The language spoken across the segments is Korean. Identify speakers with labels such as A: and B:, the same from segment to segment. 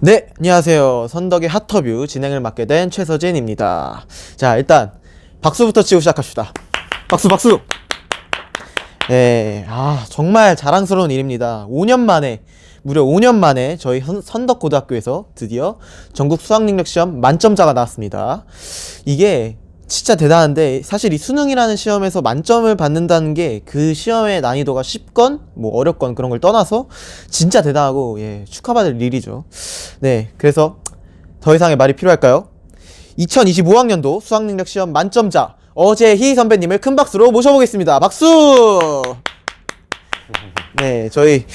A: 네, 안녕하세요. 선덕의 핫터뷰 진행을 맡게 된 최서진입니다. 자, 일단 박수부터 치고 시작합시다. 박수, 박수! 네, 정말 자랑스러운 일입니다. 5년 만에, 무려 5년 만에 저희 선덕고등학교에서 드디어 전국 수학능력시험 만점자가 나왔습니다. 이게 진짜 대단한데, 사실 이 수능이라는 시험에서 만점을 받는다는 게 그 시험의 난이도가 쉽건 뭐 어렵건 그런 걸 떠나서 진짜 대단하고, 예, 축하받을 일이죠. 네, 그래서 더 이상의 말이 필요할까요? 2025학년도 수학능력시험 만점자 어재희 선배님을 큰 박수로 모셔보겠습니다. 박수! 네, 저희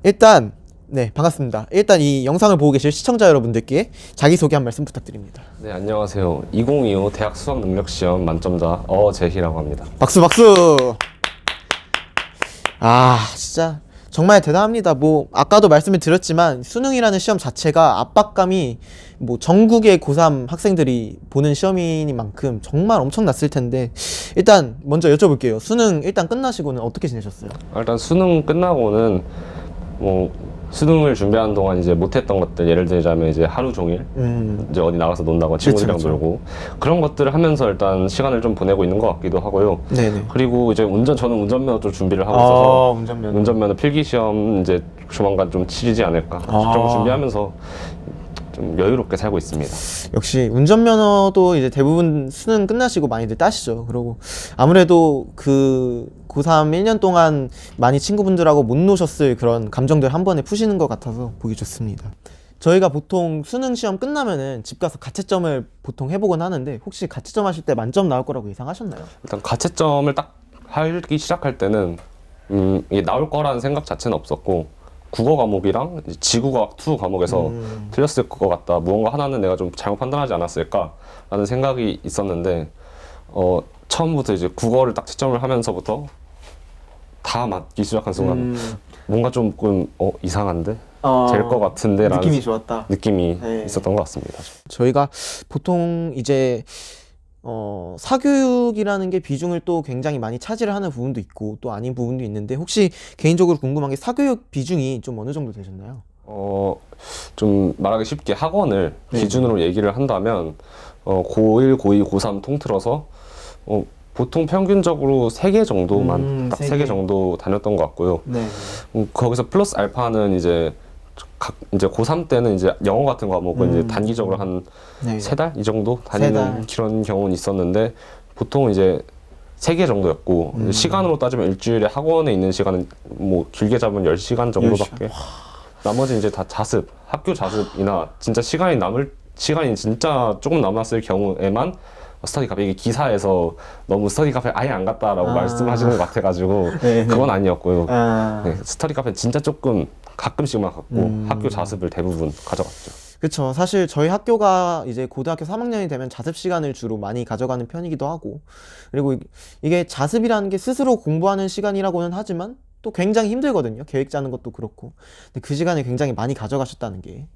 A: 일단 네, 반갑습니다. 일단 이 영상을 보고 계실 시청자 여러분들께 자기소개 한 말씀 부탁드립니다.
B: 네, 안녕하세요. 2025 대학 수학 능력 시험 만점자 어재희라고 합니다.
A: 박수, 박수! 진짜 정말 대단합니다. 뭐 아까도 말씀을 드렸지만 수능이라는 시험 자체가 압박감이 뭐 전국의 고3 학생들이 보는 시험이니만큼 정말 엄청났을 텐데, 일단 먼저 여쭤볼게요. 수능 일단 끝나시고는 어떻게 지내셨어요?
B: 일단 수능 끝나고는 뭐 수능을 준비하는 동안 이제 못했던 것들, 예를 들자면 이제 하루 종일 이제 어디 나가서 논다고 친구들이랑
A: 그쵸.
B: 놀고 그런 것들을 하면서 일단 시간을 좀 보내고 있는 것 같기도 하고요.
A: 네네.
B: 그리고 이제 저는 운전면허 좀 준비를 하고 있어서
A: 운전면허.
B: 운전면허 필기 시험 이제 조만간 좀 치르지 않을까 그런 거 준비하면서 좀 여유롭게 살고 있습니다.
A: 역시 운전면허도 이제 대부분 수능 끝나시고 많이들 따시죠. 그리고 아무래도 그 고3 1년 동안 많이 친구분들하고 못 노셨을 그런 감정들 한 번에 푸시는 것 같아서 보기 좋습니다. 저희가 보통 수능 시험 끝나면은 집 가서 가채점을 보통 해보곤 하는데, 혹시 가채점 하실 때 만점 나올 거라고 예상하셨나요?
B: 일단 가채점을 딱 하기 시작할 때는 이게 나올 거라는 생각 자체는 없었고, 국어 과목이랑 이제 지구과학 2 과목에서 틀렸을 것 같다, 무언가 하나는 내가 좀 잘못 판단하지 않았을까라는 생각이 있었는데, 처음부터 이제 국어를 딱 채점을 하면서부터 다 맞기 시작한 순간 뭔가 조금 이상한데? 될 것 같은데? 라는
A: 느낌이 좋았다.
B: 느낌이
A: 네.
B: 있었던 것 같습니다.
A: 저희가 보통 이제 사교육이라는 게 비중을 또 굉장히 많이 차지를 하는 부분도 있고 또 아닌 부분도 있는데, 혹시 개인적으로 궁금한 게 사교육 비중이 좀 어느 정도 되셨나요?
B: 좀 말하기 쉽게 학원을
A: 네.
B: 기준으로 얘기를 한다면 고1, 고2, 고3 통틀어서 보통 평균적으로 3개 정도만 딱 3개 정도 다녔던 것 같고요.
A: 네.
B: 거기서 플러스 알파는 이제 이제 고3 때는 이제 영어 같은 과목은 이제 단기적으로 한
A: 네.
B: 3달 이 정도 다니는 그런 경우는 있었는데, 보통 이제 3개 정도였고 시간으로 따지면 일주일에 학원에 있는 시간은 뭐 길게 잡으면 10시간 정도밖에. 나머지 이제 다 자습, 학교 자습이나 진짜 시간이 진짜 조금 남았을 경우에만 스터디 카페, 이게 기사에서 너무 스터디 카페 아예 안 갔다라고 말씀하시는 것 같아가지고 그건 아니었고요. 네, 스터디 카페 진짜 조금 가끔씩만 갔고 학교 자습을 대부분 가져갔죠.
A: 그쵸. 사실 저희 학교가 이제 고등학교 3학년이 되면 자습 시간을 주로 많이 가져가는 편이기도 하고, 그리고 이게 자습이라는 게 스스로 공부하는 시간이라고는 하지만 또 굉장히 힘들거든요. 계획 짜는 것도 그렇고. 근데 그 시간을 굉장히 많이 가져가셨다는 게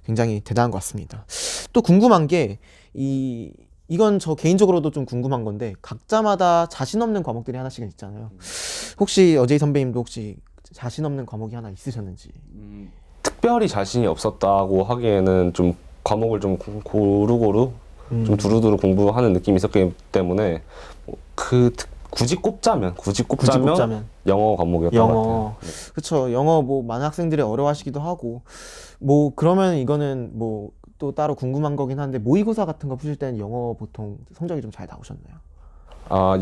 A: 굉장히 대단한 것 같습니다. 또 궁금한 게 이건 저 개인적으로도 좀 궁금한 건데, 각자마다 자신 없는 과목들이 하나씩은 있잖아요. 혹시 어제이 선배님도 혹시 자신 없는 과목이 하나 있으셨는지?
B: 특별히 자신이 없었다고 하기에는 좀 과목을 좀 고루고루 좀 두루두루 공부하는 느낌이 있었기 때문에 굳이 꼽자면 영어 과목이었던 것 같아요.
A: 그쵸. 영어 뭐 많은 학생들이 어려워하시기도 하고, 뭐 그러면 이거는 뭐 또 따로 궁금한 거긴 한데, 모의고사 같은 거 푸실 때는 영어 보통 성적이 좀 잘 나오셨나요?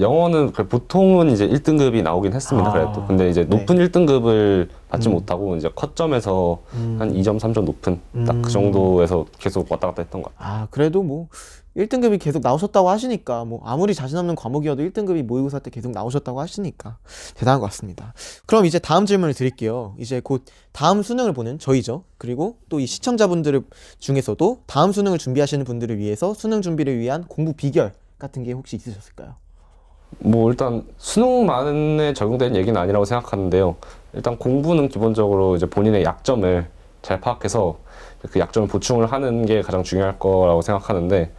B: 영어는 보통은 이제 1등급이 나오긴 했습니다. 그래도. 근데 이제 높은 1등급을 받지 못하고 이제 컷점에서 한 2점, 3점 높은 딱 그 정도에서 계속 왔다 갔다 했던 것 같아요.
A: 그래도 뭐 1등급이 계속 나오셨다고 하시니까, 뭐 아무리 자신 없는 과목이어도 1등급이 모의고사 때 계속 나오셨다고 하시니까 대단한 것 같습니다. 그럼 이제 다음 질문을 드릴게요. 이제 곧 다음 수능을 보는 저희죠. 그리고 또 이 시청자분들 중에서도 다음 수능을 준비하시는 분들을 위해서 수능 준비를 위한 공부 비결 같은 게 혹시 있으셨을까요?
B: 뭐 일단 수능만에 적용되는 얘기는 아니라고 생각하는데요. 일단 공부는 기본적으로 이제 본인의 약점을 잘 파악해서 그 약점을 보충을 하는 게 가장 중요할 거라고 생각하는데,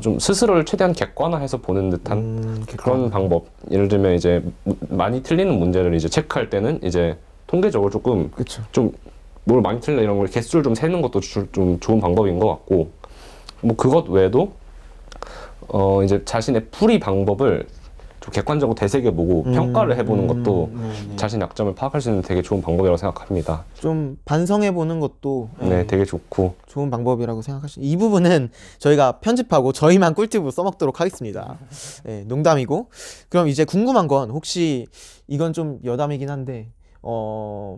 B: 좀 스스로를 최대한 객관화해서 보는 듯한 그런 방법. 예를 들면 이제 많이 틀리는 문제를 이제 체크할 때는 이제 통계적으로 조금
A: 그쵸.
B: 좀 뭘 많이 틀려 이런 걸 개수를 좀 세는 것도 좀 좋은 방법인 것 같고, 뭐 그것 외에도 이제 자신의 풀이 방법을 좀 객관적으로 되새겨보고 평가를 해보는 것도 자신의 약점을 파악할 수 있는 되게 좋은 방법이라고 생각합니다.
A: 좀 반성해보는 것도
B: 네, 되게 좋고
A: 좋은 방법이라고 생각하시죠. 이 부분은 저희가 편집하고 저희만 꿀팁으로 써먹도록 하겠습니다. 네, 농담이고. 그럼 이제 궁금한 건 혹시 이건 좀 여담이긴 한데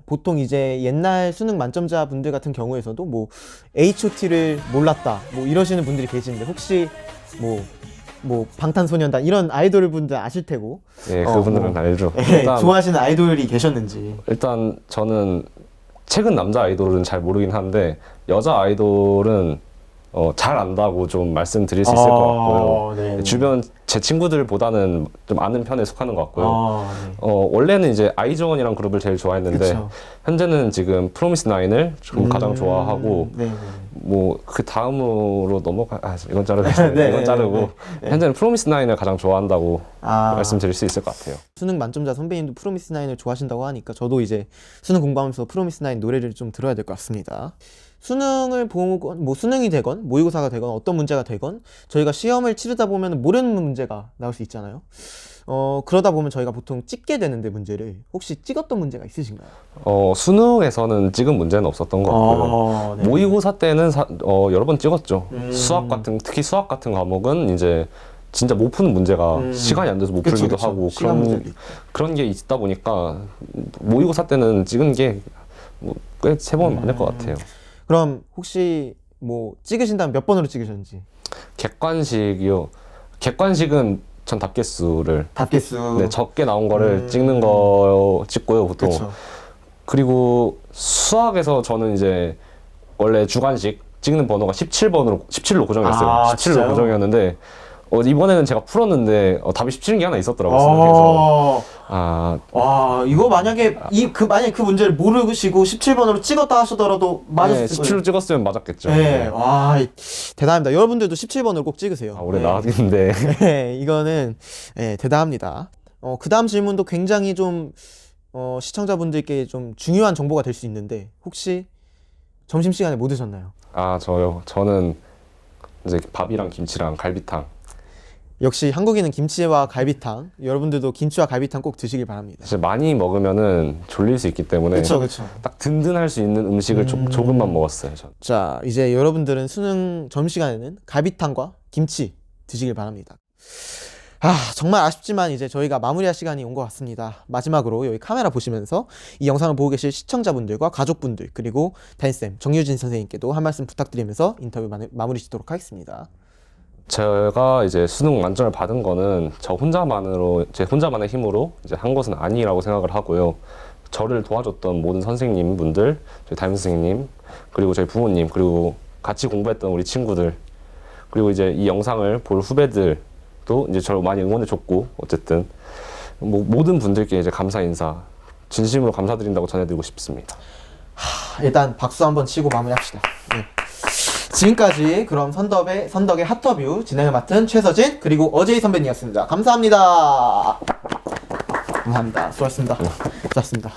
A: 보통 이제 옛날 수능 만점자 분들 같은 경우에서도 뭐 H.O.T를 몰랐다 뭐 이러시는 분들이 계시는데 혹시 뭐 방탄소년단 이런 아이돌 분들 아실 테고
B: 예, 그분들은 알죠.
A: 좋아하시는 아이돌이 계셨는지.
B: 일단 저는 최근 남자 아이돌은 잘 모르긴 한데 여자 아이돌은 잘 안다고 좀 말씀드릴 수 있을 것 같고요.
A: 네.
B: 주변 제 친구들보다는 좀 아는 편에 속하는 것 같고요.
A: 네.
B: 원래는 이제 아이즈원이란 그룹을 제일 좋아했는데
A: 그쵸.
B: 현재는 지금 프로미스 나인을 좀 가장 좋아하고
A: 네.
B: 뭐 그 다음으로 이건 자르고
A: 네,
B: 이건 자르고
A: 네.
B: 현재는 프로미스 나인을 가장 좋아한다고 말씀드릴 수 있을 것 같아요.
A: 수능 만점자 선배님도 프로미스 나인을 좋아하신다고 하니까 저도 이제 수능 공부하면서 프로미스 나인 노래를 좀 들어야 될 것 같습니다. 수능을 보고 뭐 수능이 되건 모의고사가 되건 어떤 문제가 되건 저희가 시험을 치르다 보면 모르는 문제가 나올 수 있잖아요. 그러다 보면 저희가 보통 찍게 되는데 문제를 혹시 찍었던 문제가 있으신가요?
B: 수능에서는 찍은 문제는 없었던 것 같고요.
A: 네.
B: 모의고사 때는 여러 번 찍었죠. 특히 수학 같은 과목은 이제 진짜 못 푸는 문제가 시간이 안 돼서 못
A: 그쵸,
B: 풀기도
A: 그쵸.
B: 하고
A: 시간 문제도 있고.
B: 그런 게 있다 보니까 모의고사 때는 찍은 게 꽤 세 번 많을 것 같아요.
A: 그럼 혹시 뭐 찍으신다면 몇 번으로 찍으셨는지?
B: 객관식이요. 객관식은 전 답개수를
A: 답개수.
B: 네, 적게 나온 거를 찍는 거 찍고요, 보통.
A: 그쵸.
B: 그리고 수학에서 저는 이제 원래 주관식 찍는 번호가 17로 고정했어요.
A: 아,
B: 17로
A: 진짜요?
B: 고정이었는데 이번에는 제가 풀었는데 답이 17인 게 하나 있었더라고요. 그래서
A: 와, 이거 만약에 만약에 그 문제를 모르시고 17번으로 찍었다 하시더라도
B: 네,
A: 맞았을 거예요.
B: 17로 찍었으면 맞았겠죠.
A: 네, 와, 대단합니다. 여러분들도 17번을 꼭 찍으세요.
B: 올해 나왔는데.
A: 네, 이거는 대단합니다. 그 다음 질문도 굉장히 좀 시청자분들께 좀 중요한 정보가 될 수 있는데 혹시 점심시간에 뭐 드셨나요?
B: 저요. 저는 이제 밥이랑 김치랑 갈비탕.
A: 역시 한국인은 김치와 갈비탕. 여러분들도 김치와 갈비탕 꼭 드시길 바랍니다.
B: 사실 많이 먹으면은 졸릴 수 있기 때문에
A: 그쵸.
B: 딱 든든할 수 있는 음식을 조금만 먹었어요. 저는.
A: 자, 이제 여러분들은 수능 점심시간에는 갈비탕과 김치 드시길 바랍니다. 정말 아쉽지만 이제 저희가 마무리할 시간이 온 것 같습니다. 마지막으로 여기 카메라 보시면서 이 영상을 보고 계실 시청자분들과 가족분들 그리고 담임쌤 정유진 선생님께도 한 말씀 부탁드리면서 인터뷰 마무리 짓도록 하겠습니다.
B: 제가 이제 수능 만점을 받은 거는 제 혼자만의 힘으로 이제 한 것은 아니라고 생각을 하고요. 저를 도와줬던 모든 선생님분들, 저희 담임 선생님, 그리고 저희 부모님, 그리고 같이 공부했던 우리 친구들, 그리고 이제 이 영상을 볼 후배들도 이제 저를 많이 응원해줬고, 어쨌든 모든 분들께 이제 감사 인사, 진심으로 감사드린다고 전해드리고 싶습니다.
A: 일단 박수 한번 치고 마무리합시다. 네. 지금까지 그럼 선덕의 핫터뷰 진행을 맡은 최서진 그리고 어제이 선배님이었습니다. 감사합니다. 감사합니다. 수고하셨습니다. 수고하셨습니다.